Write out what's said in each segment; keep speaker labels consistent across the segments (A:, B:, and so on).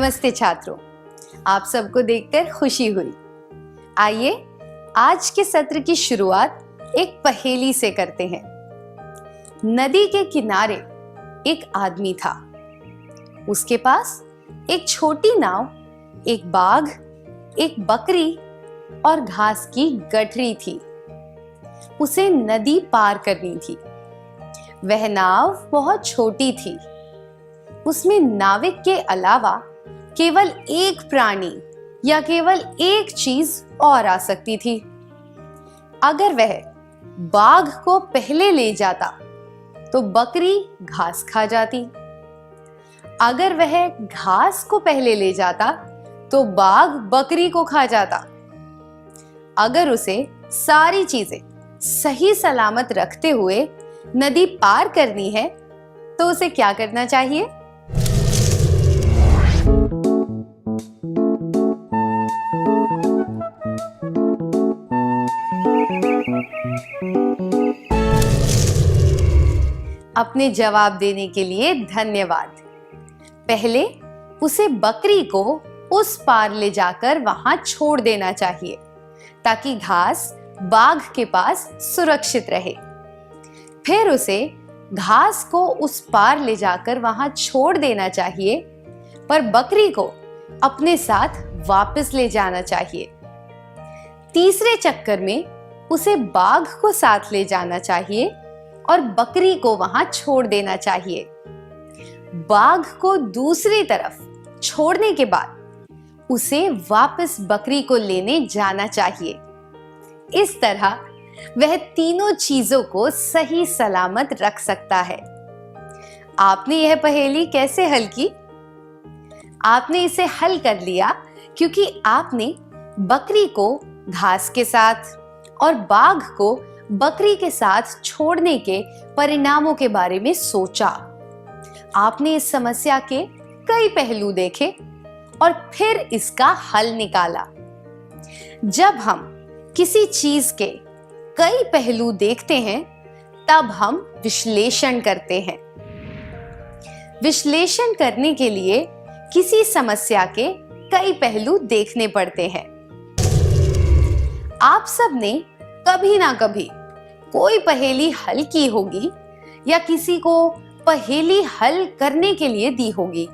A: नमस्ते छात्रों, आप सबको देखकर खुशी हुई। आइए आज के सत्र की शुरुआत एक पहेली से करते हैं। नदी के किनारे एक आदमी था। उसके पास एक छोटी नाव, एक बाघ, एक बकरी और घास की गठरी थी। उसे नदी पार करनी थी। वह नाव बहुत छोटी थी। उसमें नाविक के अलावा केवल एक प्राणी या केवल एक चीज और आ सकती थी। अगर वह बाघ को पहले ले जाता तो बकरी घास खा जाती। अगर वह घास को पहले ले जाता तो बाघ बकरी को खा जाता। अगर उसे सारी चीजें सही सलामत रखते हुए नदी पार करनी है तो उसे क्या करना चाहिए? अपने जवाब देने के लिए धन्यवाद। पहले उसे बकरी को उस पार ले जाकर वहां छोड़ देना चाहिए ताकि घास बाघ के पास सुरक्षित रहे। फिर उसे घास को उस पार ले जाकर वहां छोड़ देना चाहिए, पर बकरी को अपने साथ वापस ले जाना चाहिए। तीसरे चक्कर में उसे बाघ को साथ ले जाना चाहिए और बकरी को वहां छोड़ देना चाहिए। बाघ को दूसरी तरफ छोड़ने के बाद उसे वापस बकरी को लेने जाना चाहिए। इस तरह वह तीनों चीजों को सही सलामत रख सकता है। आपने यह पहेली कैसे हल की? आपने इसे हल कर लिया क्योंकि आपने बकरी को घास के साथ और बाघ को बकरी के साथ छोड़ने के परिणामों के बारे में सोचा। आपने इस समस्या के कई पहलू देखे और फिर इसका हल निकाला। जब हम किसी चीज के कई पहलू देखते हैं तब हम विश्लेषण करते हैं। विश्लेषण करने के लिए किसी समस्या के कई पहलू देखने पड़ते हैं। आप सब ने कभी ना कभी कोई पहेली हल की होगी या किसी को पहेली हल करने के लिए दी होगी,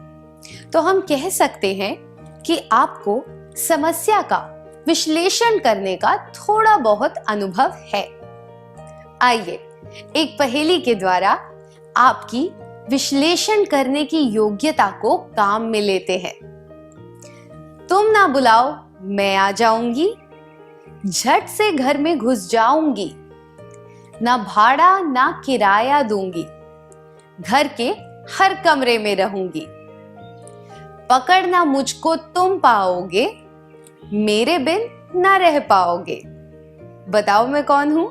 A: तो हम कह सकते हैं कि आपको समस्या का विश्लेषण करने का थोड़ा बहुत अनुभव है। आइए एक पहेली के द्वारा आपकी विश्लेषण करने की योग्यता को काम में लेते हैं। तुम ना बुलाओ मैं आ जाऊंगी, झट से घर में घुस जाऊंगी, ना भाड़ा ना किराया दूंगी, घर के हर कमरे में रहूंगी। पकड़ना मुझको तुम पाओगे, मेरे बिन ना रह पाओगे। बताओ मैं कौन हूं?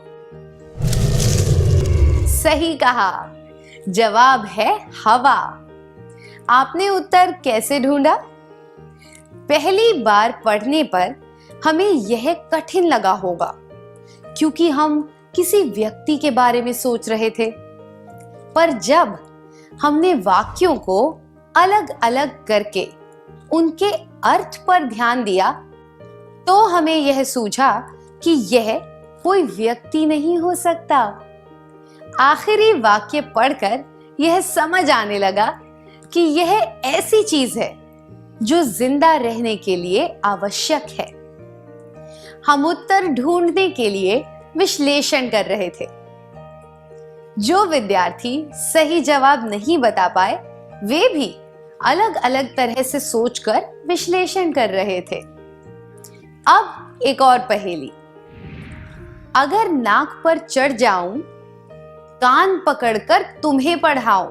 A: सही कहा, जवाब है हवा। आपने उत्तर कैसे ढूंढा? पहली बार पढ़ने पर हमें यह कठिन लगा होगा क्योंकि हम किसी व्यक्ति के बारे में सोच रहे थे, पर जब हमने वाक्यों को अलग अलग करके उनके अर्थ पर ध्यान दिया तो हमें यह सूझा कि यह कोई व्यक्ति नहीं हो सकता। आखिरी वाक्य पढ़कर यह समझ आने लगा कि यह ऐसी चीज है जो जिंदा रहने के लिए आवश्यक है। हम उत्तर ढूंढने के लिए विश्लेषण कर रहे थे। जो विद्यार्थी सही जवाब नहीं बता पाए वे भी अलग अलग तरह से सोचकर विश्लेषण कर रहे थे। अब एक और पहेली। अगर नाक पर चढ़ जाऊं, कान पकड़कर तुम्हें पढ़ाऊं,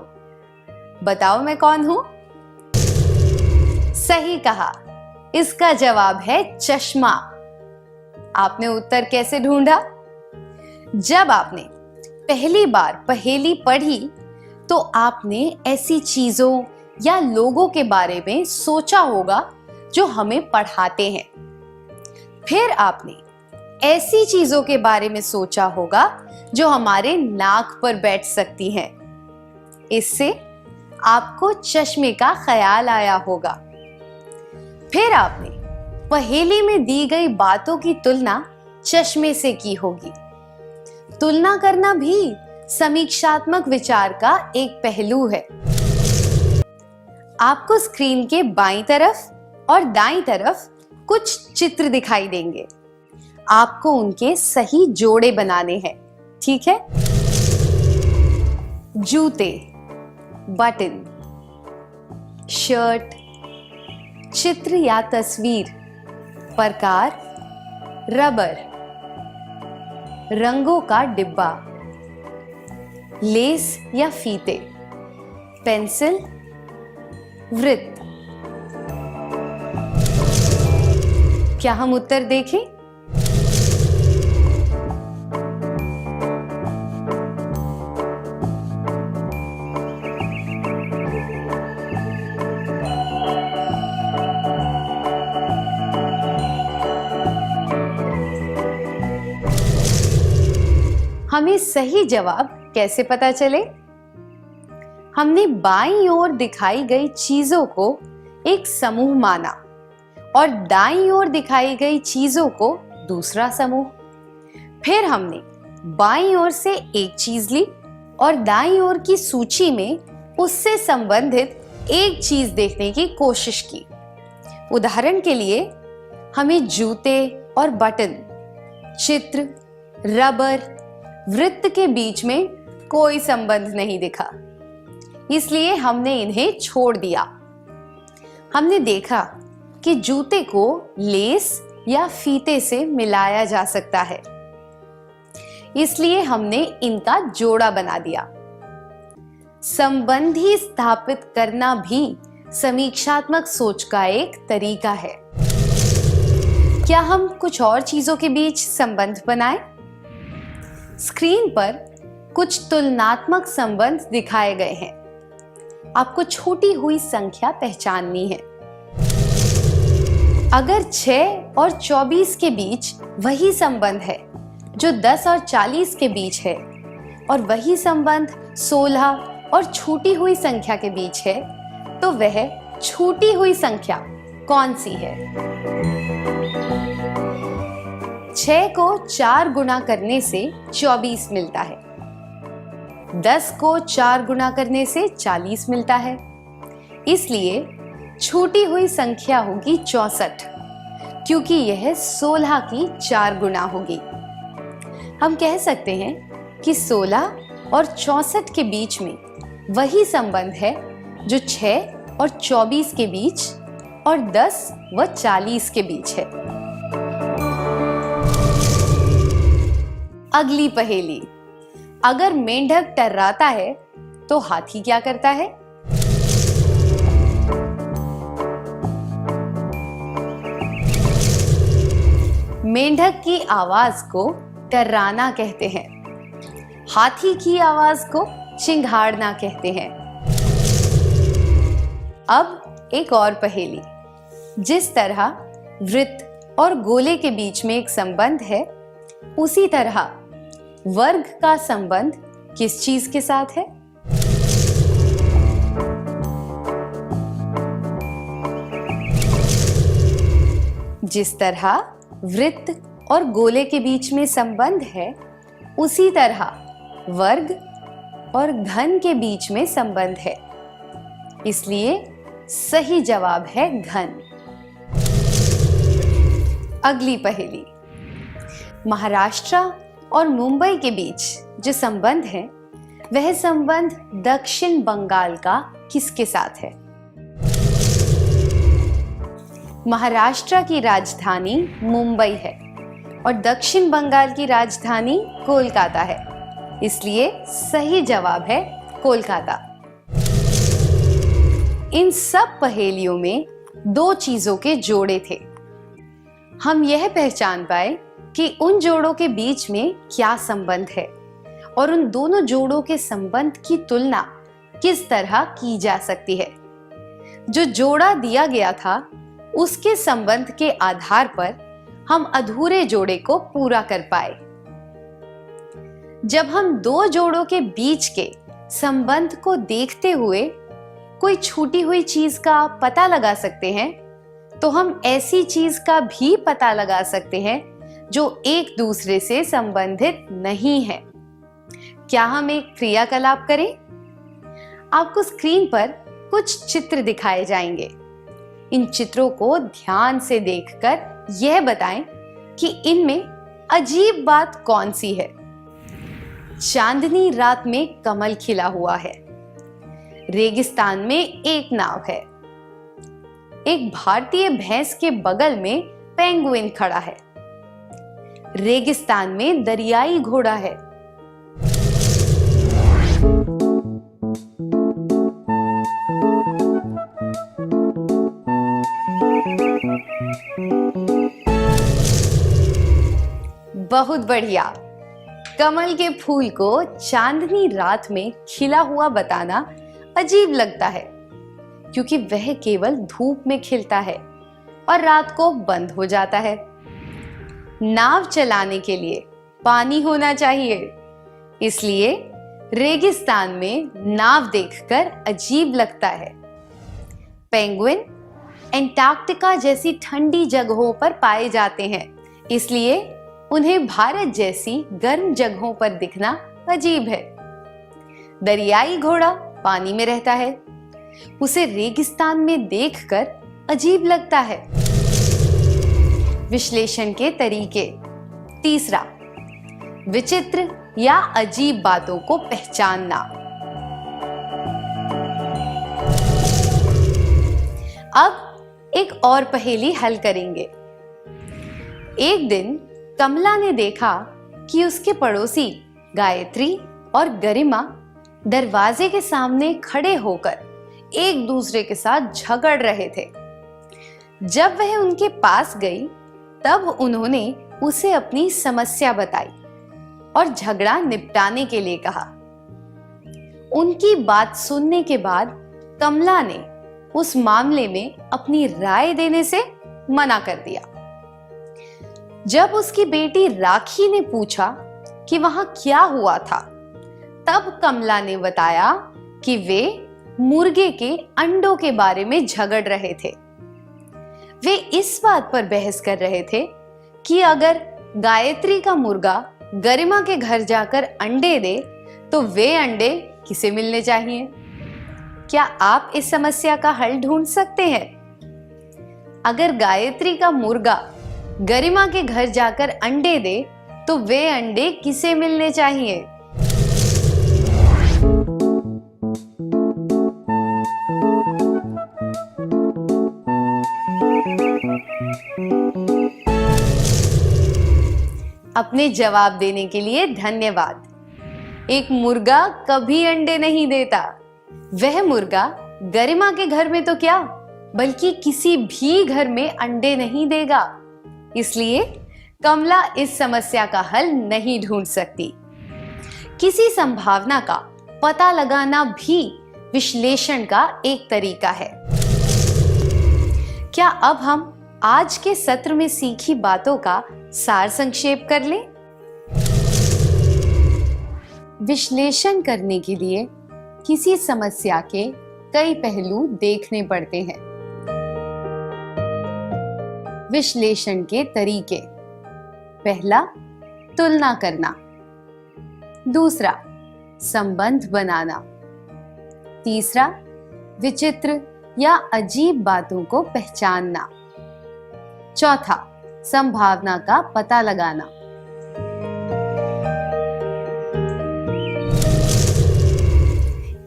A: बताओ मैं कौन हूं? सही कहा, इसका जवाब है चश्मा। आपने उत्तर कैसे ढूंढा? जब आपने पहली बार पहेली पढ़ी तो आपने ऐसी चीजों या लोगों के बारे में सोचा होगा जो हमें पढ़ाते हैं। फिर आपने ऐसी चीजों के बारे में सोचा होगा जो हमारे नाक पर बैठ सकती हैं। इससे आपको चश्मे का ख्याल आया होगा। फिर आपने पहेली में दी गई बातों की तुलना चश्मे से की होगी। तुलना करना भी समीक्षात्मक विचार का एक पहलू है। आपको स्क्रीन के बाईं तरफ और दाईं तरफ कुछ चित्र दिखाई देंगे। आपको उनके सही जोड़े बनाने हैं, ठीक है? जूते, बटन, शर्ट, चित्र या तस्वीर, प्रकार, रबर, रंगों का डिब्बा, लेस या फीते, पेंसिल, वृत्त। क्या हम उत्तर देखें? हमें सही जवाब कैसे पता चले? हमने बाईं ओर दिखाई गई चीजों को एक समूह माना और दाईं ओर दिखाई गई चीजों को दूसरा समूह। फिर हमने बाईं ओर से एक चीज ली और दाईं ओर की सूची में उससे संबंधित एक चीज देखने की कोशिश की। उदाहरण के लिए हमें जूते और बटन, चित्र, रबर, वृत्त के बीच में कोई संबंध नहीं दिखा, इसलिए हमने इन्हें छोड़ दिया। हमने देखा कि जूते को लेस या फीते से मिलाया जा सकता है, इसलिए हमने इनका जोड़ा बना दिया। संबंधी स्थापित करना भी समीक्षात्मक सोच का एक तरीका है। क्या हम कुछ और चीजों के बीच संबंध बनाएं? स्क्रीन पर कुछ तुलनात्मक संबंध दिखाए गए हैं। आपको छूटी हुई संख्या पहचाननी है। अगर 6 और 24 के बीच वही संबंध है जो 10 और 40 के बीच है, और वही संबंध 16 और छूटी हुई संख्या के बीच है, तो वह छूटी हुई संख्या कौन सी है? 6 को 4 गुना करने से 24 मिलता है। 10 को 4 गुना करने से 40 मिलता है। इसलिए छूटी हुई संख्या होगी 64, क्योंकि यह 16 की 4 गुना होगी। हम कह सकते हैं कि 16 और 64 के बीच में वही संबंध है जो 6 और 24 के बीच और 10 व 40 के बीच है। अगली पहेली, अगर मेंढक टर्राता है तो हाथी क्या करता है? मेंढक की आवाज को टर्राना कहते हैं। हाथी की आवाज को चिंघाड़ना कहते हैं। अब एक और पहेली। जिस तरह वृत्त और गोले के बीच में एक संबंध है, उसी तरह वर्ग का संबंध किस चीज के साथ है? जिस तरह वृत्त और गोले के बीच में संबंध है, उसी तरह वर्ग और घन के बीच में संबंध है। इसलिए सही जवाब है घन। अगली पहेली, महाराष्ट्र और मुंबई के बीच जो संबंध है, वह संबंध दक्षिण बंगाल का किसके साथ है? महाराष्ट्र की राजधानी मुंबई है और दक्षिण बंगाल की राजधानी कोलकाता है। इसलिए सही जवाब है कोलकाता। इन सब पहेलियों में 2 चीजों के जोड़े थे। हम यह पहचान पाए कि उन जोड़ों के बीच में क्या संबंध है और उन दोनों जोड़ों के संबंध की तुलना किस तरह की जा सकती है। जो जोड़ा दिया गया था, उसके संबंध के आधार पर हम अधूरे जोड़े को पूरा कर पाए। जब हम 2 जोड़ों के बीच के संबंध को देखते हुए कोई छूटी हुई चीज का पता लगा सकते हैं, तो हम ऐसी चीज का भी पता लगा सकते हैं जो एक दूसरे से संबंधित नहीं है। क्या हम एक क्रियाकलाप करें? आपको स्क्रीन पर कुछ चित्र दिखाए जाएंगे। इन चित्रों को ध्यान से देखकर यह बताएं कि इनमें अजीब बात कौन सी है। चांदनी रात में कमल खिला हुआ है। रेगिस्तान में एक नाव है। एक भारतीय भैंस के बगल में पेंगुइन खड़ा है। रेगिस्तान में दरियाई घोड़ा है। बहुत बढ़िया। कमल के फूल को चांदनी रात में खिला हुआ बताना अजीब लगता है, क्योंकि वह केवल धूप में खिलता है और रात को बंद हो जाता है। नाव चलाने के लिए पानी होना चाहिए, इसलिए रेगिस्तान में नाव देखकर अजीब लगता है। पेंगुइन एंटार्क्टिका जैसी ठंडी जगहों पर पाए जाते हैं, इसलिए उन्हें भारत जैसी गर्म जगहों पर दिखना अजीब है। दरियाई घोड़ा पानी में रहता है, उसे रेगिस्तान में देखकर अजीब लगता है। विश्लेषण के तरीके। तीसरा, विचित्र या अजीब बातों को पहचानना। अब एक और पहेली हल करेंगे। एक दिन कमला ने देखा कि उसके पड़ोसी गायत्री और गरिमा दरवाजे के सामने खड़े होकर एक दूसरे के साथ झगड़ रहे थे। जब वह उनके पास गई, तब उन्होंने उसे अपनी समस्या बताई और झगड़ा निपटाने के लिए कहा। उनकी बात सुनने के बाद कमला ने उस मामले में अपनी राय देने से मना कर दिया। जब उसकी बेटी राखी ने पूछा कि वहां क्या हुआ था, तब कमला ने बताया कि वे मुर्गे के अंडों के बारे में झगड़ रहे थे। वे इस बात पर बहस कर रहे थे कि अगर गायत्री का मुर्गा गरिमा के घर जाकर अंडे दे तो वे अंडे किसे मिलने चाहिए। क्या आप इस समस्या का हल ढूंढ सकते हैं? अगर गायत्री का मुर्गा गरिमा के घर जाकर अंडे दे तो वे अंडे किसे मिलने चाहिए? अपने जवाब देने के लिए धन्यवाद। एक मुर्गा कभी अंडे नहीं देता। वह मुर्गा गरिमा के घर में तो क्या, बल्कि किसी भी घर में अंडे नहीं देगा। इसलिए कमला इस समस्या का हल नहीं ढूंढ सकती। किसी संभावना का पता लगाना भी विश्लेषण का एक तरीका है। क्या अब हम आज के सत्र में सीखी बातों का सार संक्षेप कर लें? विश्लेषण करने के लिए किसी समस्या के कई पहलू देखने पड़ते हैं। विश्लेषण के तरीके। पहला, तुलना करना। दूसरा, संबंध बनाना। तीसरा, विचित्र या अजीब बातों को पहचानना। चौथा, संभावना का पता लगाना।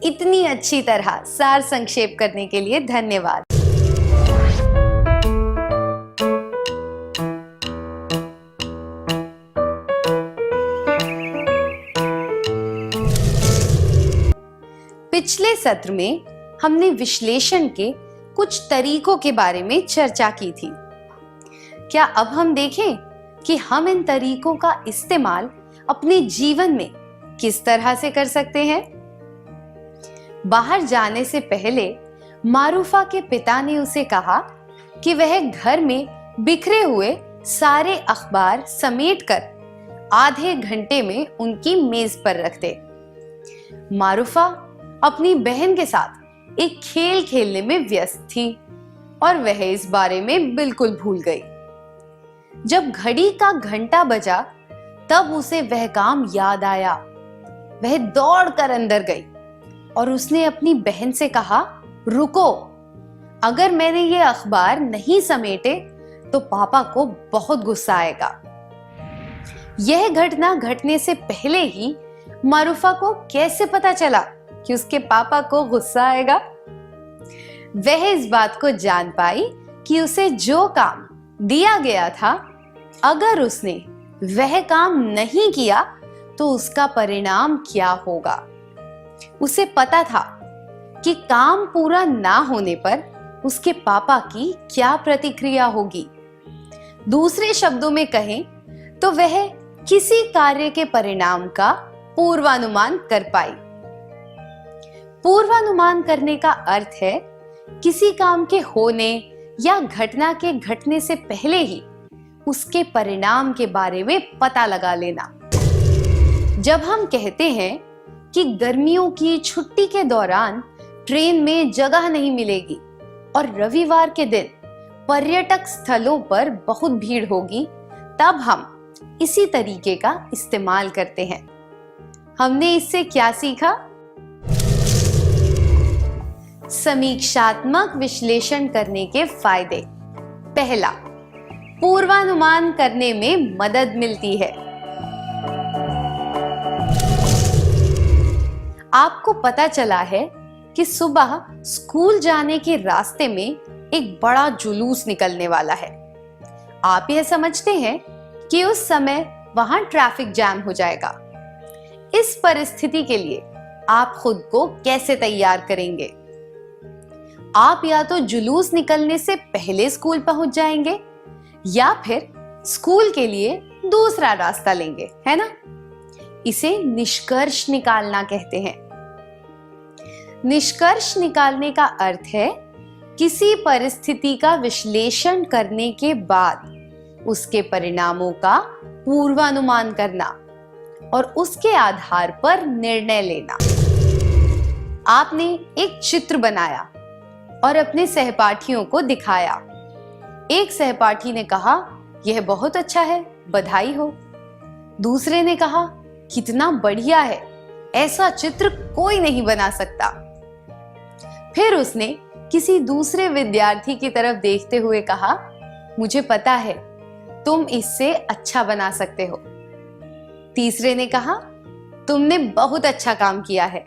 A: इतनी अच्छी तरह सार संक्षेप करने के लिए धन्यवाद। पिछले सत्र में हमने विश्लेषण के कुछ तरीकों के बारे में चर्चा की थी। क्या अब हम देखें कि हम इन तरीकों का इस्तेमाल अपने जीवन में किस तरह से कर सकते हैं? बाहर जाने से पहले मारूफा के पिता ने उसे कहा कि वह घर में बिखरे हुए सारे अखबार समेटकर आधे घंटे में उनकी मेज पर रख दे। मारूफा अपनी बहन के साथ एक खेल खेलने में व्यस्त थी और वह इस बारे में बिल्कुल भूल गई। जब घड़ी का घंटा बजा तब उसे वह काम याद आया। वह दौड़कर अंदर गई और उसने अपनी बहन से कहा, रुको, अगर मैंने ये अखबार नहीं समेटे तो पापा को बहुत गुस्सा आएगा। यह घटना घटने से पहले ही मारूफा को कैसे पता चला कि उसके पापा को गुस्सा आएगा? वह इस बात को जान पाई कि उसे जो काम दिया गया था, अगर उसने वह काम नहीं किया तो उसका परिणाम क्या होगा। उसे पता था कि काम पूरा ना होने पर उसके पापा की क्या प्रतिक्रिया होगी। दूसरे शब्दों में कहें तो वह किसी कार्य के परिणाम का पूर्वानुमान कर पाई। पूर्वानुमान करने का अर्थ है किसी काम के होने या घटना के घटने से पहले ही उसके परिणाम के बारे में पता लगा लेना। जब हम कहते हैं कि गर्मियों की छुट्टी के दौरान ट्रेन में जगह नहीं मिलेगी और रविवार के दिन पर्यटक स्थलों पर बहुत भीड़ होगी, तब हम इसी तरीके का इस्तेमाल करते हैं। हमने इससे क्या सीखा? समीक्षात्मक विश्लेषण करने के फायदे। पहला, पूर्वानुमान करने में मदद मिलती है। आपको पता चला है कि सुबह स्कूल जाने के रास्ते में एक बड़ा जुलूस निकलने वाला है। आप यह समझते हैं कि उस समय वहां ट्रैफिक जैम हो जाएगा। इस परिस्थिति के लिए आप खुद को कैसे तैयार करेंगे? आप या तो जुलूस निकलने से पहले स्कूल पहुंच जाएंगे या फिर स्कूल के लिए दूसरा रास्ता लेंगे, है ना? इसे निष्कर्ष निकालना कहते हैं। निष्कर्ष निकालने का अर्थ है किसी परिस्थिति का विश्लेषण करने के बाद उसके परिणामों का पूर्वानुमान करना और उसके आधार पर निर्णय लेना। आपने एक चित्र बनाया और अपने सहपाठियों को दिखाया। एक सहपाठी ने कहा, यह बहुत अच्छा है, बधाई हो। दूसरे ने कहा, कितना बढ़िया है, ऐसा चित्र कोई नहीं बना सकता। फिर उसने किसी दूसरे विद्यार्थी की तरफ देखते हुए कहा, मुझे पता है तुम इससे अच्छा बना सकते हो। तीसरे ने कहा, तुमने बहुत अच्छा काम किया है,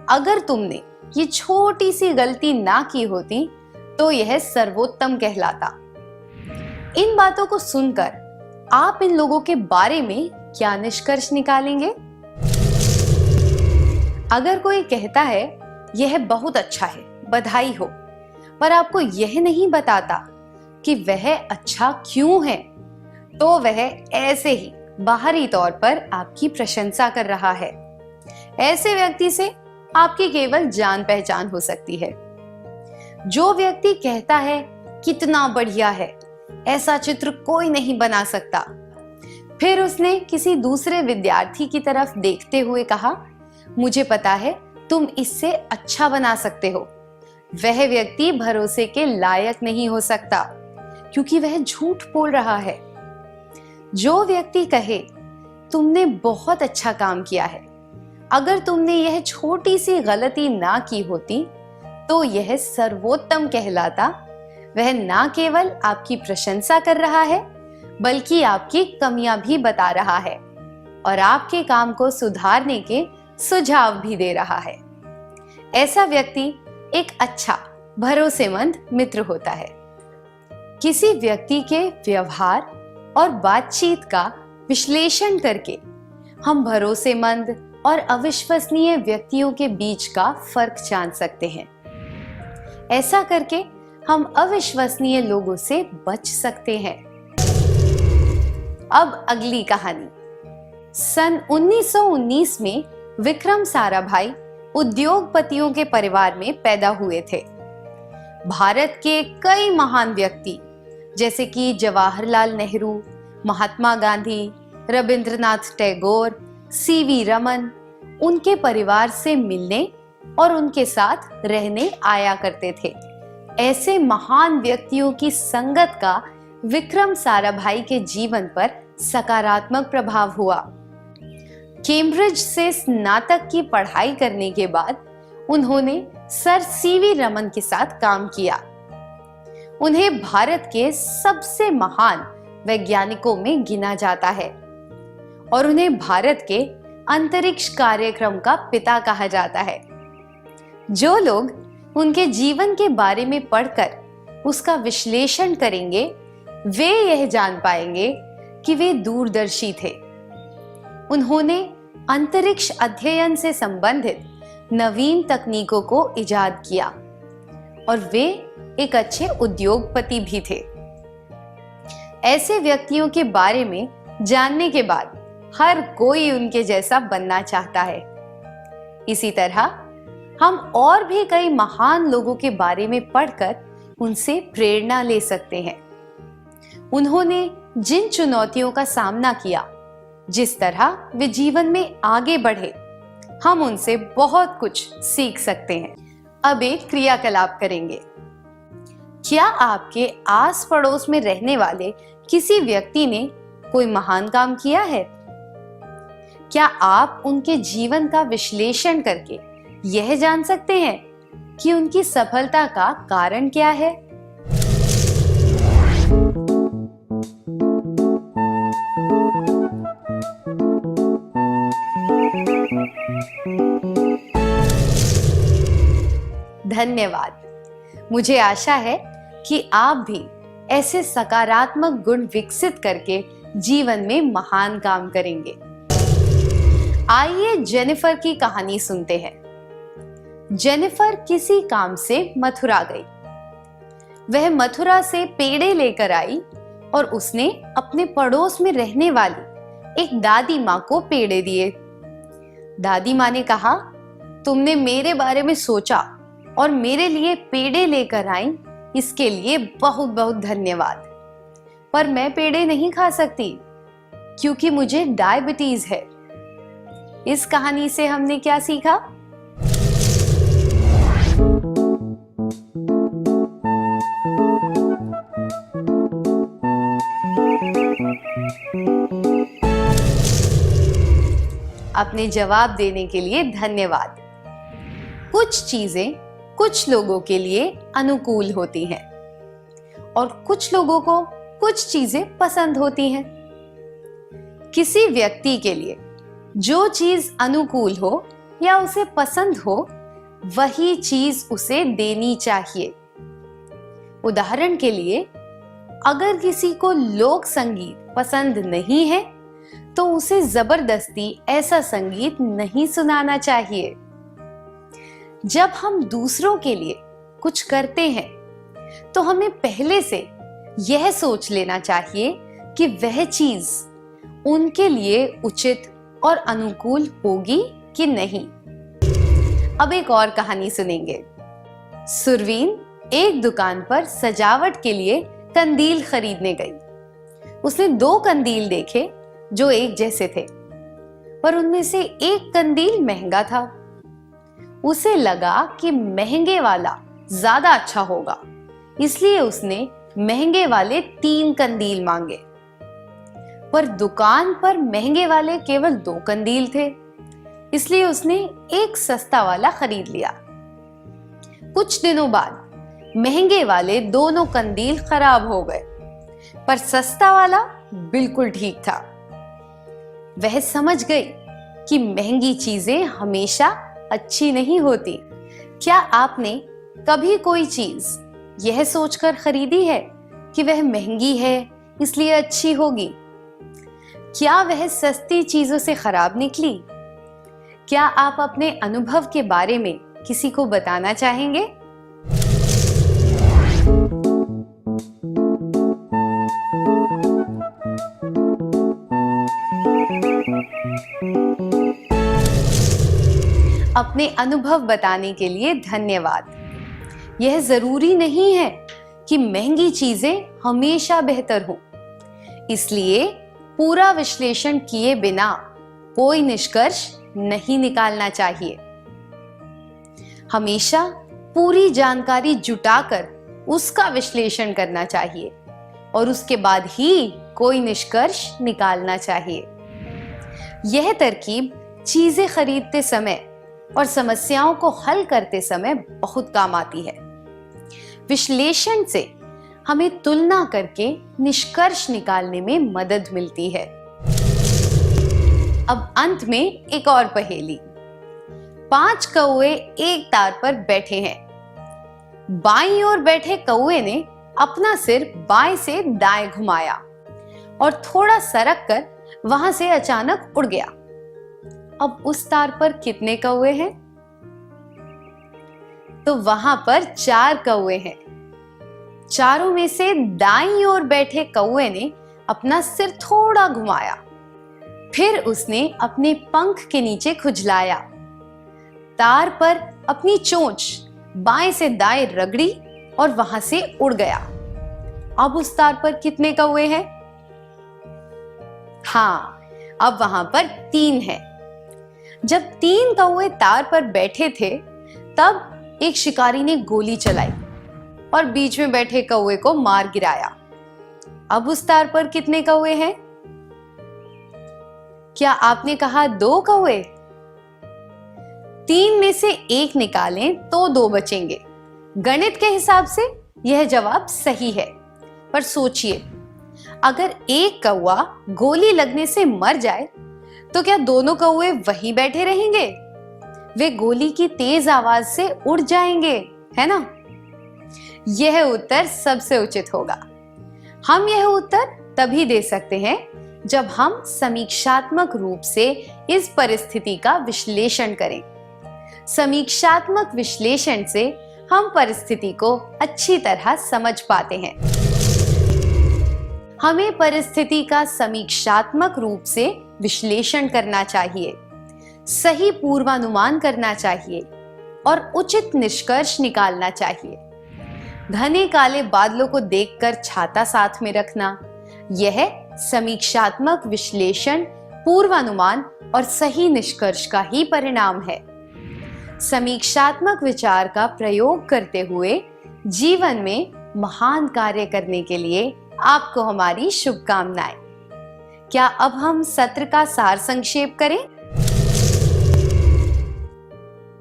A: अगर तुमने ये छोटी सी गलती ना की होती तो यह सर्वोत्तम कहलाता। इन बातों को सुनकर आप इन लोगों के बारे में क्या निष्कर्ष निकालेंगे? अगर कोई कहता है यह बहुत अच्छा है, बधाई हो, पर आपको यह नहीं बताता कि वह अच्छा क्यों है, तो वह ऐसे ही बाहरी तौर पर आपकी प्रशंसा कर रहा है। ऐसे व्यक्ति से आपकी केवल जान पहचान हो सकती है। जो व्यक्ति कहता है कितना बढ़िया है, ऐसा चित्र कोई नहीं बना सकता, फिर उसने किसी दूसरे विद्यार्थी की तरफ देखते हुए कहा, मुझे पता है तुम इससे अच्छा बना सकते हो, वह व्यक्ति भरोसे के लायक नहीं हो सकता क्योंकि वह झूठ बोल रहा है। जो व्यक्ति कहे तुमने बहुत अच्छा काम किया है, अगर तुमने यह छोटी सी गलती ना की होती तो यह सर्वोत्तम कहलाता। वह ना केवल आपकी प्रशंसा कर रहा है बल्कि आपकी कमियां भी बता रहा है और आपके काम को सुधारने के सुझाव भी दे रहा है। ऐसा व्यक्ति एक अच्छा भरोसेमंद मित्र होता है। किसी व्यक्ति के व्यवहार और बातचीत का विश्लेषण करके हम भरोसेमंद और अविश्वसनीय व्यक्तियों के बीच का फर्क जान सकते हैं। ऐसा करके हम अविश्वसनीय लोगों से बच सकते हैं। अब अगली कहानी। सन 1919 में विक्रम साराभाई उद्योगपतियों के परिवार में पैदा हुए थे। भारत के कई महान व्यक्ति जैसे कि जवाहरलाल नेहरू, महात्मा गांधी, रविंद्रनाथ टैगोर, सीवी रमन उनके परिवार से मिलने और उनके साथ रहने आया करते थे, ऐसे महान व्यक्तियों की संगत का विक्रम साराभाई के जीवन पर सकारात्मक प्रभाव हुआ। कैम्ब्रिज से स्नातक की पढ़ाई करने के बाद उन्होंने सर सीवी रमन के साथ काम किया। उन्हें भारत के सबसे महान वैज्ञानिकों में गिना जाता है और उन्हें भारत के अंतरिक्ष कार्यक्रम का पिता कहा जाता है। जो लोग उनके जीवन के बारे में पढ़कर उसका विश्लेषण करेंगे, वे यह जान पाएंगे कि वे दूरदर्शी थे। उन्होंने अंतरिक्ष अध्ययन से संबंधित नवीन तकनीकों को इजाद किया और वे एक अच्छे उद्योगपति भी थे। ऐसे व्यक्तियों के बारे में जानने के बाद हर कोई उनके जैसा बनना चाहता है। इसी तरह हम और भी कई महान लोगों के बारे में पढ़कर उनसे प्रेरणा ले सकते हैं। उन्होंने जिन चुनौतियों का सामना किया, जिस तरह वे जीवन में आगे बढ़े, हम उनसे बहुत कुछ सीख सकते हैं। अब एक क्रियाकलाप करेंगे। क्या आपके आस पड़ोस में रहने वाले किसी व्यक्ति ने कोई महान काम किया है? क्या आप उनके जीवन का विश्लेषण करके यह जान सकते हैं कि उनकी सफलता का कारण क्या है? धन्यवाद। मुझे आशा है कि आप भी ऐसे सकारात्मक गुण विकसित करके जीवन में महान काम करेंगे। आइए जेनिफर की कहानी सुनते हैं। जेनिफर किसी काम से मथुरा गई। वह मथुरा से पेड़े लेकर आई और उसने अपने पड़ोस में रहने वाली एक दादी माँ को पेड़े दिए। दादी माँ ने कहा, तुमने मेरे बारे में सोचा और मेरे लिए पेड़े लेकर आई, इसके लिए बहुत बहुत धन्यवाद। पर मैं पेड़े नहीं खा सकती क्योंकि मुझे डायबिटीज है। इस कहानी से हमने क्या सीखा? अपने जवाब देने के लिए धन्यवाद। कुछ चीजें कुछ लोगों के लिए अनुकूल होती हैं और कुछ लोगों को कुछ चीजें पसंद होती हैं। किसी व्यक्ति के लिए जो चीज अनुकूल हो या उसे पसंद हो, वही चीज उसे देनी चाहिए। उदाहरण के लिए, अगर किसी को लोक संगीत पसंद नहीं है तो उसे जबरदस्ती ऐसा संगीत नहीं सुनाना चाहिए। जब हम दूसरों के लिए कुछ करते हैं तो हमें पहले से यह सोच लेना चाहिए कि वह चीज उनके लिए उचित और अनुकूल होगी कि नहीं। अब एक और कहानी सुनेंगे। सुरवीन एक दुकान पर सजावट के लिए कंदील खरीदने गई। उसने 2 कंदील देखे जो एक जैसे थे, पर उनमें से एक कंदील महंगा था। उसे लगा कि महंगे वाला ज्यादा अच्छा होगा, इसलिए उसने महंगे वाले 3 कंदील मांगे। पर दुकान पर महंगे वाले केवल 2 कंदील थे, इसलिए उसने एक सस्ता वाला खरीद लिया। कुछ दिनों बाद महंगे वाले दोनों कंदील खराब हो गए, पर सस्ता वाला बिल्कुल ठीक था। वह समझ गई कि महंगी चीजें हमेशा अच्छी नहीं होती। क्या आपने कभी कोई चीज यह सोचकर खरीदी है कि वह महंगी है इसलिए अच्छी होगी? क्या वह सस्ती चीजों से खराब निकली? क्या आप अपने अनुभव के बारे में किसी को बताना चाहेंगे? अपने अनुभव बताने के लिए धन्यवाद। यह जरूरी नहीं है कि महंगी चीजें हमेशा बेहतर हों, इसलिए पूरा विश्लेषण किए बिना कोई निष्कर्ष नहीं निकालना चाहिए। हमेशा पूरी जानकारी जुटाकर उसका विश्लेषण करना चाहिए और उसके बाद ही कोई निष्कर्ष निकालना चाहिए। यह तरकीब चीजें खरीदते समय और समस्याओं को हल करते समय बहुत काम आती है। विश्लेषण से हमें तुलना करके निष्कर्ष निकालने में मदद मिलती है। अब अंत में एक और पहेली। 5 कौवे एक तार पर बैठे हैं। बाईं ओर बैठे कौवे ने अपना सिर बाएं से दाएं घुमाया और थोड़ा सरक कर वहां से अचानक उड़ गया। अब उस तार पर कितने कौवे हैं? तो वहां पर 4 कौवे हैं। चारों में से दाईं ओर बैठे कौवे ने अपना सिर थोड़ा घुमाया, फिर उसने अपने पंख के नीचे खुजलाया, तार पर अपनी चोंच बाएं से दाएं रगड़ी और वहां से उड़ गया। अब उस तार पर कितने कौवे हैं? हाँ, अब वहां पर 3 हैं। जब 3 कौवे तार पर बैठे थे, तब एक शिकारी ने गोली चलाई और बीच में बैठे कौवे को मार गिराया। अब उस तार पर कितने कौवे हैं? क्या आपने कहा 2 कौवे? 3 में से 1 निकालें तो 2 बचेंगे। गणित के हिसाब से यह जवाब सही है, पर सोचिए, अगर एक कौवा गोली लगने से मर जाए तो क्या दोनों कौवे वहीं बैठे रहेंगे? वे गोली की तेज आवाज से उड़ जाएंगे, है ना? यह उत्तर सबसे उचित होगा। हम यह उत्तर तभी दे सकते हैं जब हम समीक्षात्मक रूप से इस परिस्थिति का विश्लेषण करें। समीक्षात्मक विश्लेषण से हम परिस्थिति को अच्छी तरह समझ पाते हैं। हमें परिस्थिति का समीक्षात्मक रूप से विश्लेषण करना चाहिए, सही पूर्वानुमान करना चाहिए और उचित निष्कर्ष निकालना चाहिए। घने काले बादलों को देखकर छाता साथ में रखना, यह समीक्षात्मक विश्लेषण, पूर्वानुमान और सही निष्कर्ष का ही परिणाम है। समीक्षात्मक विचार का प्रयोग करते हुए जीवन में महान कार्य करने के लिए आपको हमारी शुभकामनाएं। क्या अब हम सत्र का सार संक्षेप करें?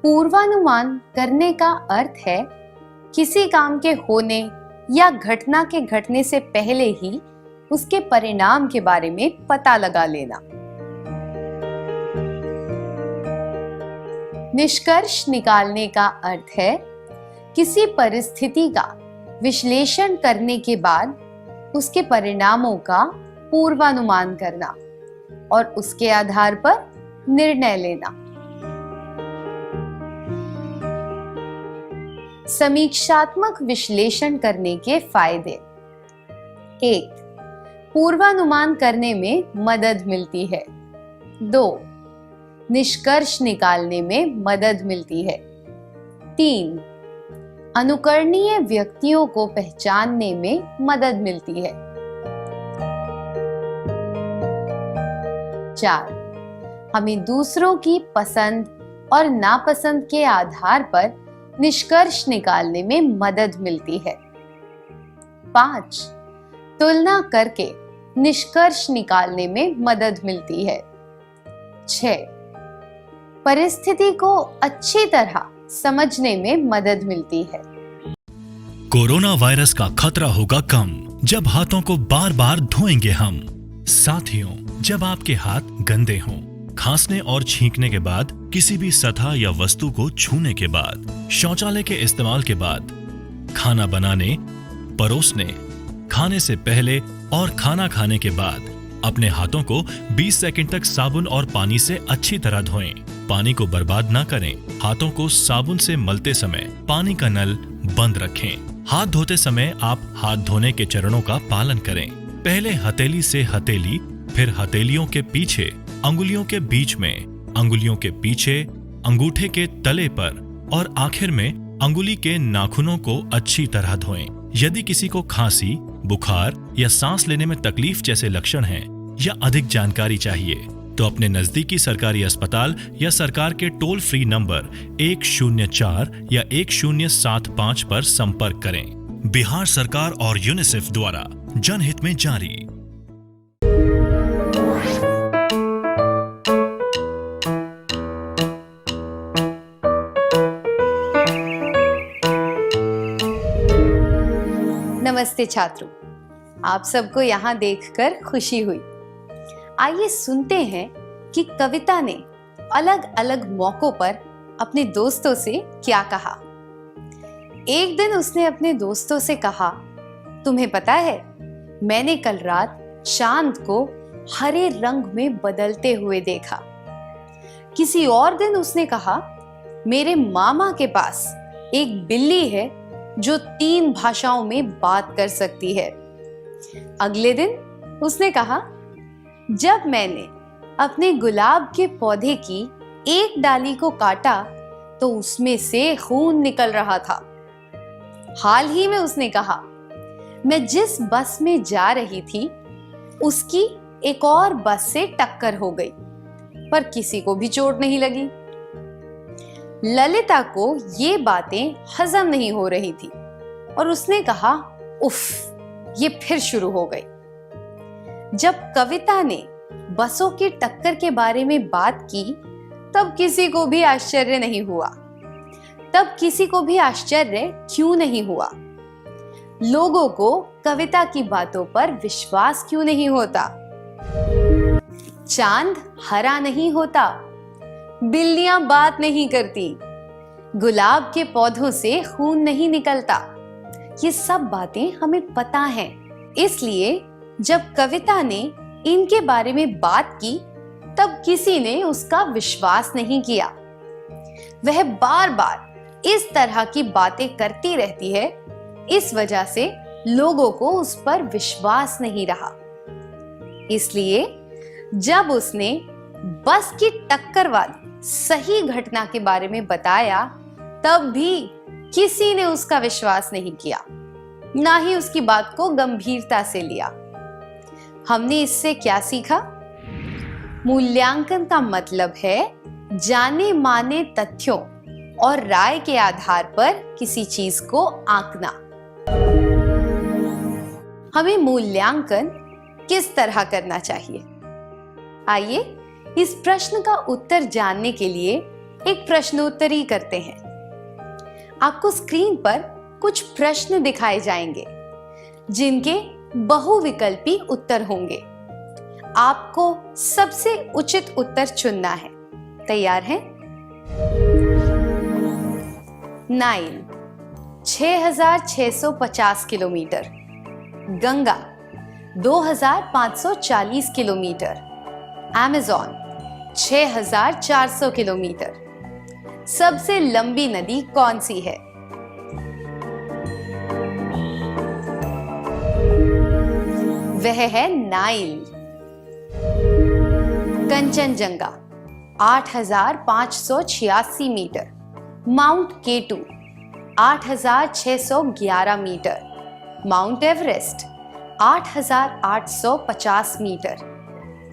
A: पूर्वानुमान करने का अर्थ है किसी काम के होने या घटना के घटने से पहले ही उसके परिणाम के बारे में पता लगा लेना। निष्कर्ष निकालने का अर्थ है किसी परिस्थिति का विश्लेषण करने के बाद उसके परिणामों का पूर्वानुमान करना और उसके आधार पर निर्णय लेना। समीक्षात्मक विश्लेषण करने के फायदे। 1. पूर्वानुमान करने में मदद मिलती है। 2. निष्कर्ष निकालने में मदद मिलती है। 3. अनुकरणीय व्यक्तियों को पहचानने में मदद मिलती है। 4. हमें दूसरों की पसंद और नापसंद के आधार पर निष्कर्ष निकालने में मदद मिलती है। 5. तुलना करके निष्कर्ष निकालने में मदद मिलती है। 6. परिस्थिति को अच्छी तरह समझने में मदद मिलती है।
B: कोरोना वायरस का खतरा होगा कम जब हाथों को बार बार धोएंगे हम। साथियों, जब आपके हाथ गंदे हों, खांसने और छींकने के बाद, किसी भी सतह या वस्तु को छूने के बाद, शौचालय के इस्तेमाल के बाद, खाना बनाने, परोसने, खाने से पहले और खाना खाने के बाद अपने हाथों को 20 सेकंड तक साबुन और पानी से अच्छी तरह धोएं। पानी को बर्बाद ना करें। हाथों को साबुन से मलते समय पानी का नल बंद रखें। हाथ धोते समय आप हाथ धोने के चरणों का पालन करें। पहले हथेली से हथेली, फिर हथेलियों के पीछे, अंगुलियों के बीच में, अंगुलियों के पीछे, अंगूठे के तले पर और आखिर में अंगुली के नाखूनों को अच्छी तरह धोएं। यदि किसी को खांसी, बुखार या सांस लेने में तकलीफ जैसे लक्षण हैं या अधिक जानकारी चाहिए तो अपने नजदीकी सरकारी अस्पताल या सरकार के टोल फ्री नंबर 104 या 1075 पर संपर्क करें। बिहार सरकार और यूनिसेफ द्वारा जनहित में जारी।
A: नमस्ते छात्रों, आप सबको यहाँ देखकर खुशी हुई। आइए सुनते हैं कि कविता ने अलग अलग मौकों पर अपने दोस्तों से क्या कहा। एक दिन उसने अपने दोस्तों से कहा, तुम्हें पता है, मैंने कल रात चांद को हरे रंग में बदलते हुए देखा। किसी और दिन उसने कहा, मेरे मामा के पास एक बिल्ली है जो 3 भाषाओं में बात कर सकती है। अगले दिन उसने कहा, जब मैंने अपने गुलाब के पौधे की एक डाली को काटा तो उसमें से खून निकल रहा था। हाल ही में उसने कहा, मैं जिस बस में जा रही थी उसकी एक और बस से टक्कर हो गई, पर किसी को भी चोट नहीं लगी। ललिता को ये बातें हजम नहीं हो रही थी और उसने कहा, उफ, ये फिर शुरू हो गई। जब कविता ने बसों की टक्कर के बारे में बात की तब किसी को भी आश्चर्य नहीं हुआ। तब किसी को भी आश्चर्य क्यों नहीं हुआ? लोगों को कविता की बातों पर विश्वास क्यों नहीं होता? चांद हरा नहीं होता, बिल्लियां बात नहीं करती, गुलाब के पौधों से खून नहीं निकलता। ये सब बातें हमें पता हैं। इसलिए जब कविता ने इनके बारे में बात की तब किसी ने उसका विश्वास नहीं किया। वह बार बार इस तरह की बातें करती रहती है, इस वजह से लोगों को उस पर विश्वास नहीं रहा। इसलिए जब उसने बस की टक्कर वाली सही घटना के बारे में बताया तब भी किसी ने उसका विश्वास नहीं किया, ना ही उसकी बात को गंभीरता से लिया। हमने इससे क्या सीखा? मूल्यांकन का मतलब है जाने माने तथ्यों और राय के आधार पर किसी चीज को आंकना। हमें मूल्यांकन किस तरह करना चाहिए? आइए इस प्रश्न का उत्तर जानने के लिए एक प्रश्नोत्तरी करते हैं। आपको स्क्रीन पर कुछ प्रश्न दिखाए जाएंगे जिनके बहुविकल्पी उत्तर होंगे। आपको सबसे उचित उत्तर चुनना है। तैयार हैं? Nile 6650 kilometre, Ganga 2540 kilometre, Amazon 6400 kilometre. सबसे लंबी नदी कौन सी है? वह है Nile. Kanchenjunga 8586 metre, Mount K two 8611 metre, Mount Everest 8850 metre.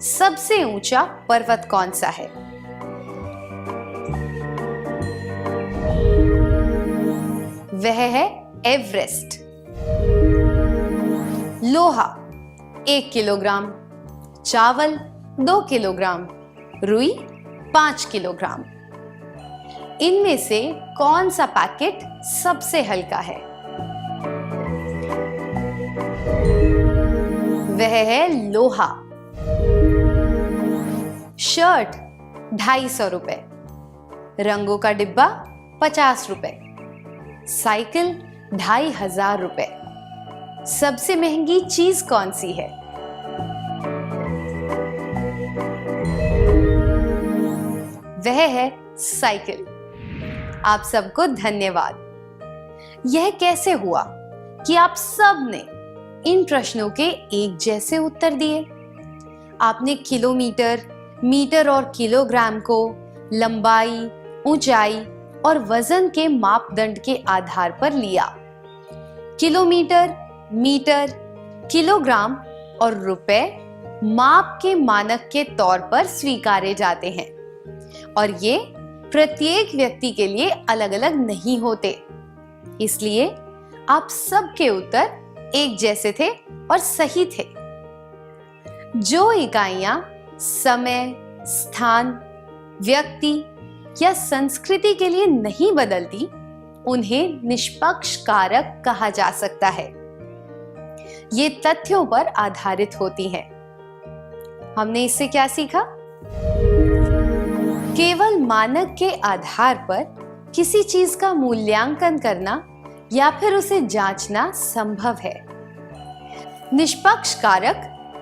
A: सबसे ऊंचा पर्वत कौन सा है? वह है एवरेस्ट। लोहा 1 किलोग्राम, चावल 2 किलोग्राम, रुई 5 किलोग्राम। इनमें से कौन सा पैकेट सबसे हल्का है? वह है लोहा। शर्ट 250 रुपए, रंगों का डिब्बा 50 रुपए, साइकिल 2500 रुपए। सबसे महंगी चीज कौन सी है? वह है साइकिल। आप सबको धन्यवाद। यह कैसे हुआ कि आप सब ने इन प्रश्नों के एक जैसे उत्तर दिए? आपने किलोमीटर, मीटर और किलोग्राम को लंबाई, ऊंचाई और वजन के मापदंड के आधार पर लिया। किलोमीटर, मीटर, किलोग्राम और रुपए माप के मानक के तौर पर स्वीकारे जाते हैं और ये प्रत्येक व्यक्ति के लिए अलग अलग नहीं होते। इसलिए आप सबके उत्तर एक जैसे थे और सही थे। जो इकाइयां समय, स्थान, व्यक्ति या संस्कृति के लिए नहीं बदलती, उन्हें निष्पक्ष कारक कहा जा सकता है। ये तथ्यों पर आधारित होती हैं। हमने इससे क्या सीखा? केवल मानक के आधार पर किसी चीज का मूल्यांकन करना या फिर उसे जांचना संभव है। निष्पक्ष कारक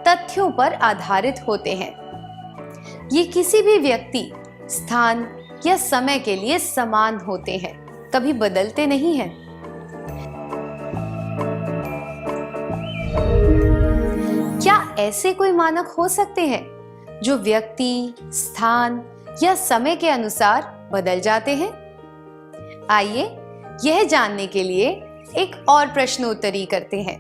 A: तथ्यों पर आधारित होते हैं। ये किसी भी व्यक्ति, स्थान या समय के लिए समान होते हैं, कभी बदलते नहीं हैं। क्या ऐसे कोई मानक हो सकते हैं जो व्यक्ति, स्थान या समय के अनुसार बदल जाते हैं? आइए यह जानने के लिए एक और प्रश्नोत्तरी करते हैं।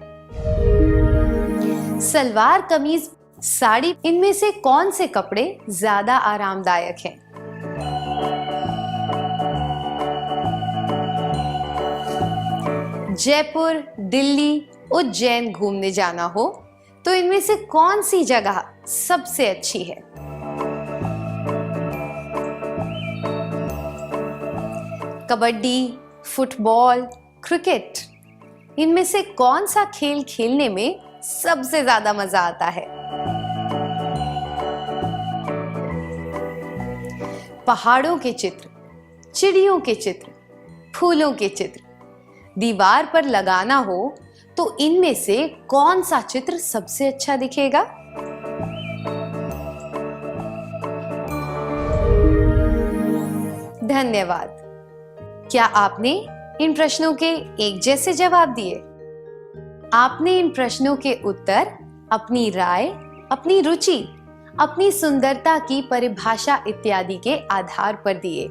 A: सलवार कमीज, साड़ी, इनमें से कौन से कपड़े ज्यादा आरामदायक हैं? जयपुर, दिल्ली, उज्जैन घूमने जाना हो तो इनमें से कौन सी जगह सबसे अच्छी है? कबड्डी, फुटबॉल, क्रिकेट, इनमें से कौन सा खेल खेलने में सबसे ज्यादा मजा आता है? पहाड़ों के चित्र, चिड़ियों के चित्र, फूलों के चित्र दीवार पर लगाना हो तो इनमें से कौन सा चित्र सबसे अच्छा दिखेगा? धन्यवाद। क्या आपने इन प्रश्नों के एक जैसे जवाब दिए? आपने इन प्रश्नों के उत्तर अपनी राय, अपनी रुचि, अपनी सुंदरता की परिभाषा इत्यादि के आधार पर दिए।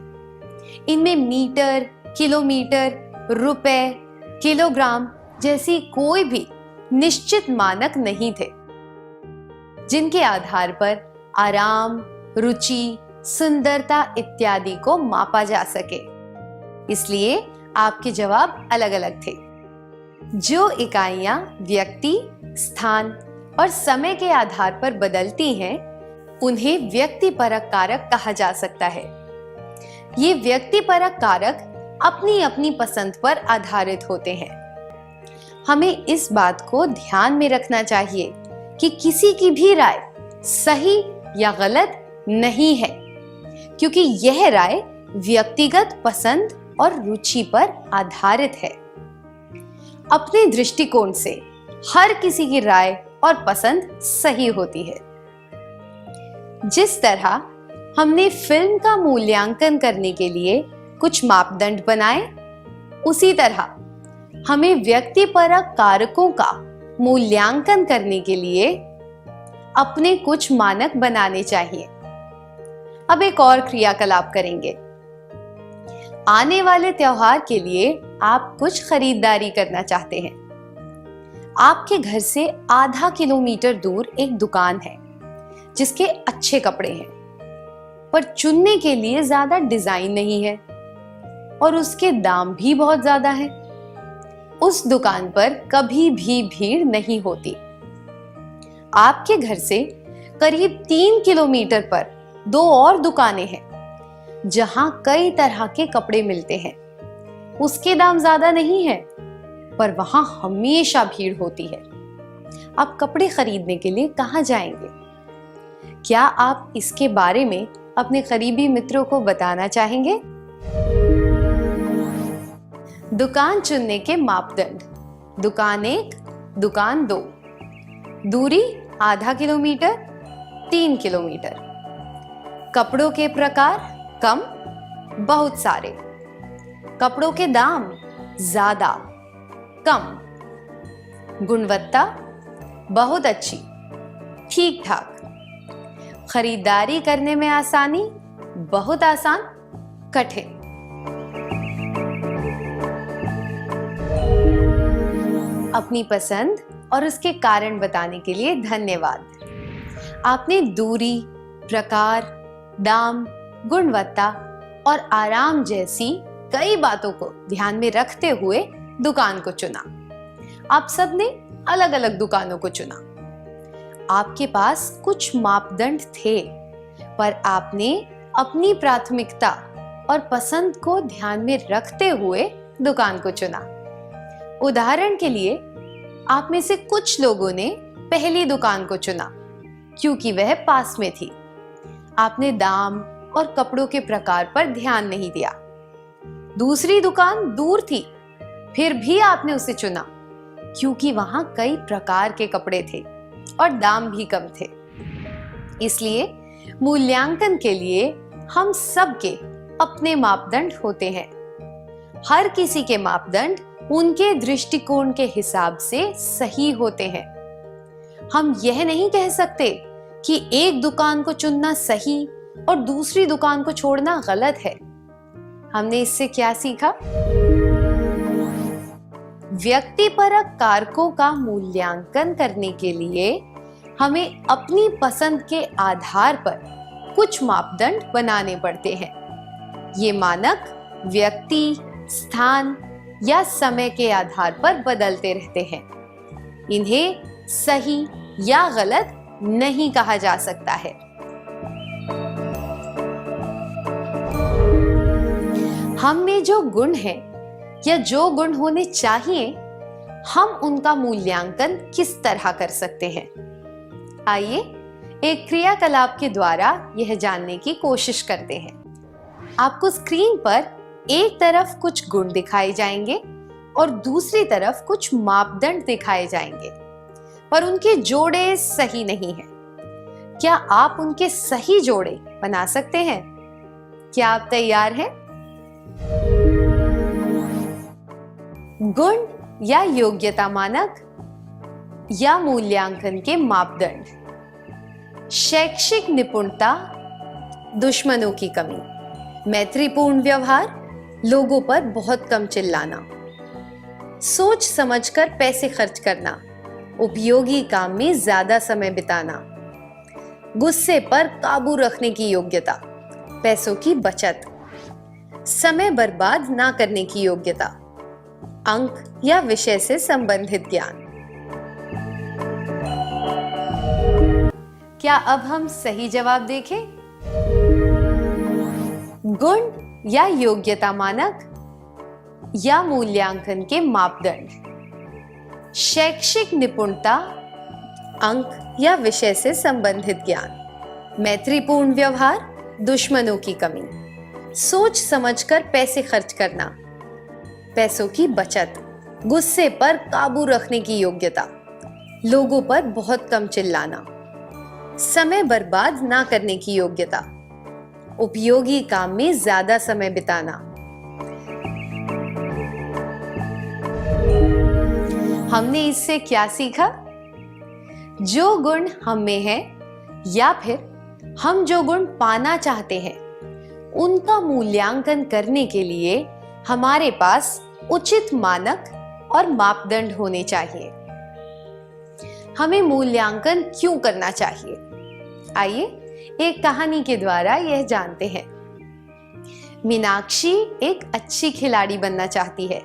A: इनमें मीटर, किलोमीटर, रुपए, किलोग्राम जैसी कोई भी निश्चित मानक नहीं थे जिनके आधार पर आराम, रुचि, सुंदरता इत्यादि को मापा जा सके। इसलिए आपके जवाब अलग अलग थे। जो इकाइयां व्यक्ति, स्थान और समय के आधार पर बदलती हैं, उन्हें व्यक्तिपरक कारक कहा जा सकता है। ये व्यक्तिपरक कारक अपनी अपनी पसंद पर आधारित होते हैं। हमें इस बात को ध्यान में रखना चाहिए कि किसी की भी राय सही या गलत नहीं है, क्योंकि यह राय व्यक्तिगत पसंद और रुचि पर आधारित है। अपने दृष्टिकोण से हर किसी की राय और पसंद सही होती है। जिस तरह हमने फिल्म का मूल्यांकन करने के लिए कुछ मापदंड बनाए, उसी तरह हमें व्यक्तिपरक कारकों का मूल्यांकन करने के लिए अपने कुछ मानक बनाने चाहिए। अब एक और क्रियाकलाप करेंगे। आने वाले त्योहार के लिए आप कुछ खरीदारी करना चाहते हैं। आपके घर से आधा किलोमीटर दूर एक दुकान है जिसके अच्छे कपड़े हैं, पर चुनने के लिए ज्यादा डिजाइन नहीं है और उसके दाम भी बहुत ज्यादा है। उस दुकान पर कभी भी भीड़ नहीं होती। आपके घर से करीब 3 किलोमीटर पर 2 और दुकानें हैं जहां कई तरह के कपड़े मिलते हैं। उसके दाम ज्यादा नहीं है, पर वहां हमेशा भीड़ होती है। आप कपड़े खरीदने के लिए कहां जाएंगे? क्या आप इसके बारे में अपने करीबी मित्रों को बताना चाहेंगे? दुकान चुनने के मापदंड: दुकान 1, दुकान 2, दूरी आधा किलोमीटर, 3 किलोमीटर, कपड़ों के प्रकार कम, बहुत सारे, कपड़ों के दाम ज्यादा, कम, गुणवत्ता बहुत अच्छी, ठीक ठाक, खरीदारी करने में आसानी, बहुत आसान, कठिन। अपनी पसंद और उसके कारण बताने के लिए धन्यवाद। आपने दूरी, प्रकार, दाम, गुणवत्ता और आराम जैसी कई बातों को ध्यान में रखते हुए दुकान को चुना। आप सबने अलग अलग दुकानों को चुना। आपके पास कुछ मापदंड थे, पर आपने अपनी प्राथमिकता और पसंद को ध्यान में रखते हुए दुकान को चुना। उदाहरण के लिए, आप में से कुछ लोगों ने पहली दुकान को चुना क्योंकि वह पास में थी। आपने दाम और कपड़ों के प्रकार पर ध्यान नहीं दिया। दूसरी दुकान दूर थी, फिर भी आपने उसे चुना क्योंकि वहां कई प्रकार के कपड़े थे और दाम भी कम थे। इसलिए मूल्यांकन के लिए हम सबके अपने मापदंड होते हैं। हर किसी के मापदंड उनके दृष्टिकोण के हिसाब से सही होते हैं। हम यह नहीं कह सकते कि एक दुकान को चुनना सही और दूसरी दुकान को छोड़ना गलत है। हमने इससे क्या सीखा? व्यक्तिपरक कारकों का मूल्यांकन करने के लिए हमें अपनी पसंद के आधार पर कुछ मापदंड बनाने पड़ते हैं। ये मानक व्यक्ति, स्थान या समय के आधार पर बदलते रहते हैं। इन्हें सही या गलत नहीं कहा जा सकता है। हम में जो गुण है या जो गुण होने चाहिए, हम उनका मूल्यांकन किस तरह कर सकते हैं? आइए एक क्रियाकलाप के द्वारा यह जानने की कोशिश करते हैं। आपको स्क्रीन पर एक तरफ कुछ गुण दिखाए जाएंगे और दूसरी तरफ कुछ मापदंड दिखाए जाएंगे, पर उनके जोड़े सही नहीं हैं। क्या आप उनके सही जोड़े बना सकते हैं? क्या आप तैयार हैं? गुण या योग्यता मानक या मूल्यांकन के मापदंड। शैक्षिक निपुणता, दुश्मनों की कमी, मैत्रीपूर्ण व्यवहार, लोगों पर बहुत कम चिल्लाना, सोच समझकर पैसे खर्च करना, उपयोगी काम में ज्यादा समय बिताना, गुस्से पर काबू रखने की योग्यता, पैसों की बचत, समय बर्बाद ना करने की योग्यता, अंक या विषय से संबंधित ज्ञान। क्या अब हम सही जवाब देखें? गुण या योग्यता मानक या मूल्यांकन के मापदंड। शैक्षिक निपुणता, अंक या विषय से संबंधित ज्ञान, मैत्रीपूर्ण व्यवहार, दुश्मनों की कमी, सोच समझकर पैसे खर्च करना, पैसों की बचत, गुस्से पर काबू रखने की योग्यता, लोगों पर बहुत कम चिल्लाना, समय बर्बाद ना करने की योग्यता, उपयोगी काम में ज्यादा समय बिताना। हमने इससे क्या सीखा? जो गुण हम में है या फिर हम जो गुण पाना चाहते हैं, उनका मूल्यांकन करने के लिए हमारे पास उचित मानक और मापदंड होने चाहिए। हमें मूल्यांकन क्यों करना चाहिए? आइए एक कहानी के द्वारा यह जानते हैं। मीनाक्षी एक अच्छी खिलाड़ी बनना चाहती है।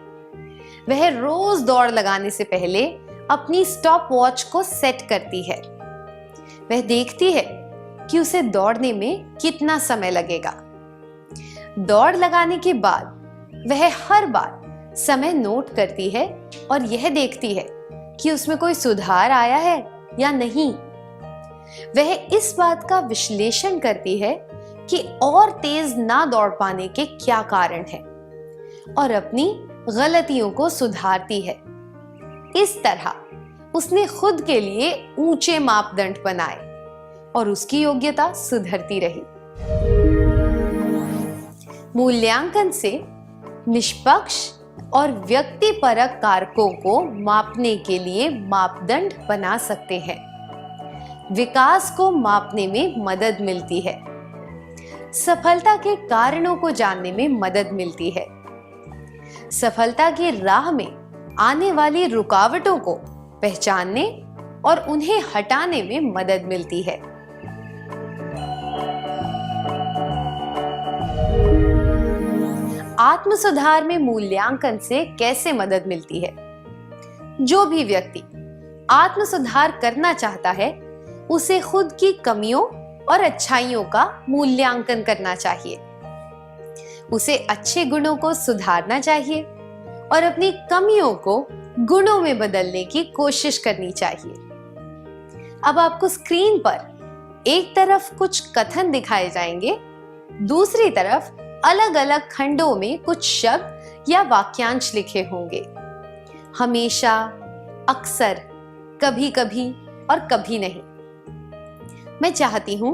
A: वह रोज दौड़ लगाने से पहले अपनी स्टॉप वॉच को सेट करती है। वह देखती है कि उसे दौड़ने में कितना समय लगेगा। दौड़ लगाने के बाद वह हर बार समय नोट करती है और यह देखती है कि उसमें कोई सुधार आया है या नहीं। वह इस बात का विश्लेषण करती है कि और तेज ना दौड़ पाने के क्या कारण हैं और अपनी गलतियों को सुधारती है। इस तरह उसने खुद के लिए ऊंचे मापदंड बनाए और उसकी योग्यता सुधरती रही। मूल्यांकन से निष्पक्ष और व्यक्तिपरक कारकों को मापने के लिए मापदंड बना सकते हैं। विकास को मापने में मदद मिलती है। सफलता के कारणों को जानने में मदद मिलती है। सफलता की राह में आने वाली रुकावटों को पहचानने और उन्हें हटाने में मदद मिलती है। आत्म सुधार में मूल्यांकन से कैसे मदद मिलती है? जो भी व्यक्ति आत्म सुधार करना चाहता है, उसे खुद की कमियों और अच्छाइयों का मूल्यांकन करना चाहिए। उसे अच्छे गुणों को सुधारना चाहिए और अपनी कमियों को गुणों में बदलने की कोशिश करनी चाहिए। अब आपको स्क्रीन पर एक तरफ कुछ कथन दिखाए जाएंगे, दूसरी तरफ अलग अलग खंडों में कुछ शब्द या वाक्यांश लिखे होंगे। हमेशा, अक्सर, कभी कभी और कभी नहीं। मैं चाहती हूं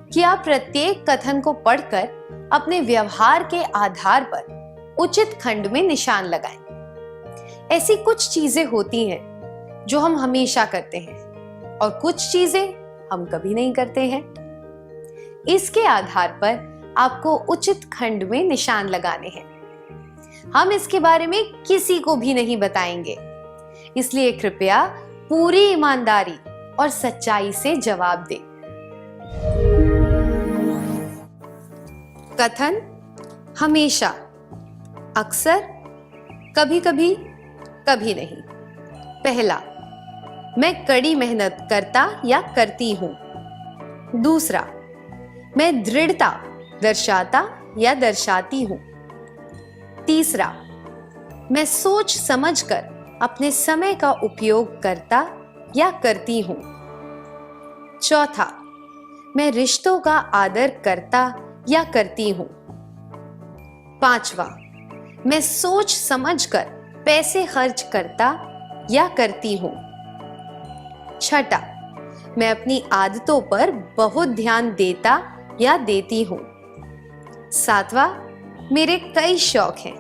A: कि आप प्रत्येक कथन को पढ़कर अपने व्यवहार के आधार पर उचित खंड में निशान लगाएं। ऐसी कुछ चीजें होती हैं जो हम हमेशा करते हैं और कुछ चीजें हम कभी नहीं करते हैं। इसके आधार पर आपको उचित खंड में निशान लगाने हैं। हम इसके बारे में किसी को भी नहीं बताएंगे, इसलिए कृपया पूरी ईमानदारी और सच्चाई से जवाब दें। कथन हमेशा, अक्सर, कभी कभी, कभी नहीं। पहला, मैं कड़ी मेहनत करता या करती हूं। दूसरा, मैं दृढ़ता दर्शाता या दर्शाती हूं। तीसरा, मैं सोच समझकर अपने समय का उपयोग करता या करती हूं। चौथा, मैं रिश्तों का आदर करता या करती हूं। पांचवा, मैं सोच समझकर पैसे खर्च करता या करती हूं। छठा, मैं अपनी आदतों पर बहुत ध्यान देता या देती हूं। सातवां, मेरे कई शौक हैं।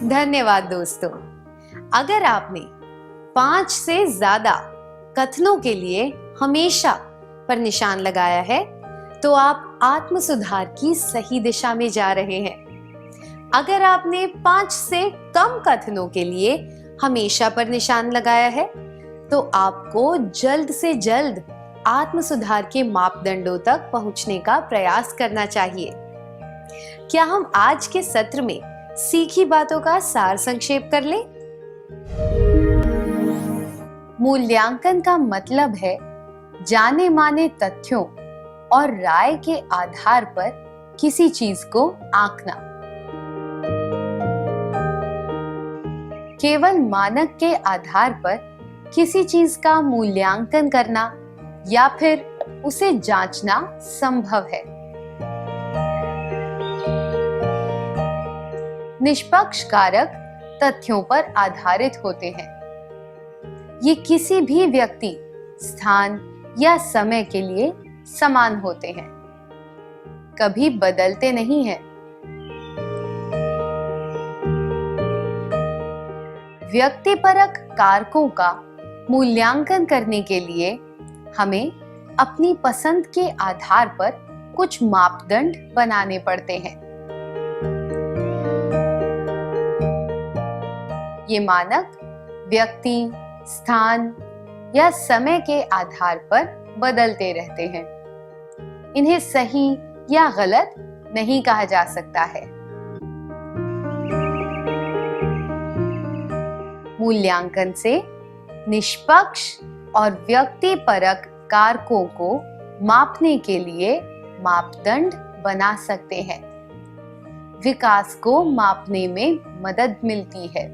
A: धन्यवाद दोस्तों। अगर आपने 5 से ज्यादा कथनों के लिए हमेशा पर निशान लगाया है, तो आप आत्म सुधार की सही दिशा में जा रहे हैं। अगर आपने 5 से कम कथनों के लिए हमेशा पर निशान लगाया है, तो आपको जल्द से जल्द आत्म सुधार के मापदंडों तक पहुंचने का प्रयास करना चाहिए। क्या हम आज के सत्र में सीखी बातों का सार संक्षेप कर लें? मूल्यांकन का मतलब है जाने माने तथ्यों और राय के आधार पर किसी चीज को आंकना। केवल मानक के आधार पर किसी चीज का मूल्यांकन करना या फिर उसे जांचना संभव है। निष्पक्ष कारक तथ्यों पर आधारित होते हैं। ये किसी भी व्यक्ति, स्थान या समय के लिए समान होते हैं, कभी बदलते नहीं हैं। व्यक्तिपरक कारकों का मूल्यांकन करने के लिए हमें अपनी पसंद के आधार पर कुछ मापदंड बनाने पड़ते हैं। ये मानक व्यक्ति, स्थान या समय के आधार पर बदलते रहते हैं। इन्हें सही या गलत नहीं कहा जा सकता है। मूल्यांकन से निष्पक्ष और व्यक्तिपरक कारकों को मापने के लिए मापदंड बना सकते हैं। विकास को मापने में मदद मिलती है।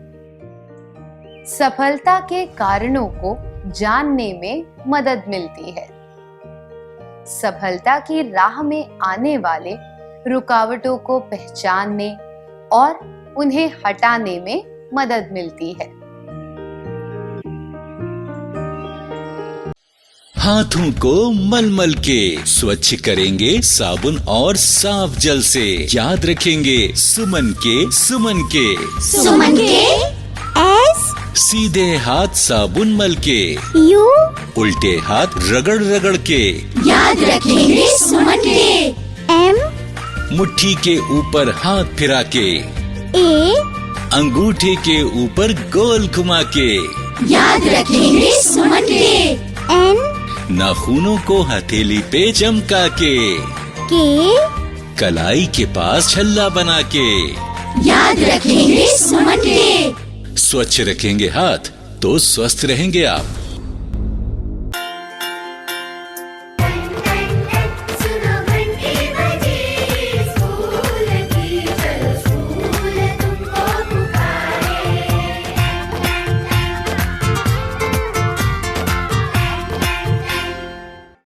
A: सफलता के कारणों को जानने में मदद मिलती है। सफलता की राह में आने वाले रुकावटों को पहचानने और उन्हें हटाने में मदद मिलती है।
C: हाथों को मलमल के स्वच्छ करेंगे साबुन और साफ जल से। याद रखेंगे सुमन के
D: एस
C: सीधे हाथ साबुन मल के,
D: यू
C: उल्टे हाथ रगड़ रगड़ के।
D: याद रखेंगे सुमन के। एम
C: मुट्ठी के ऊपर हाथ फिरा के,
D: ए
C: अंगूठे के ऊपर गोल घुमा के,
D: याद रखेंगे सुमन के। एन
C: नाखूनों को हथेली पे चमका के, कलाई के पास छल्ला बना के,
D: याद रखेंगे सुमन के।
C: स्वच्छ रखेंगे हाथ तो स्वस्थ रहेंगे आप।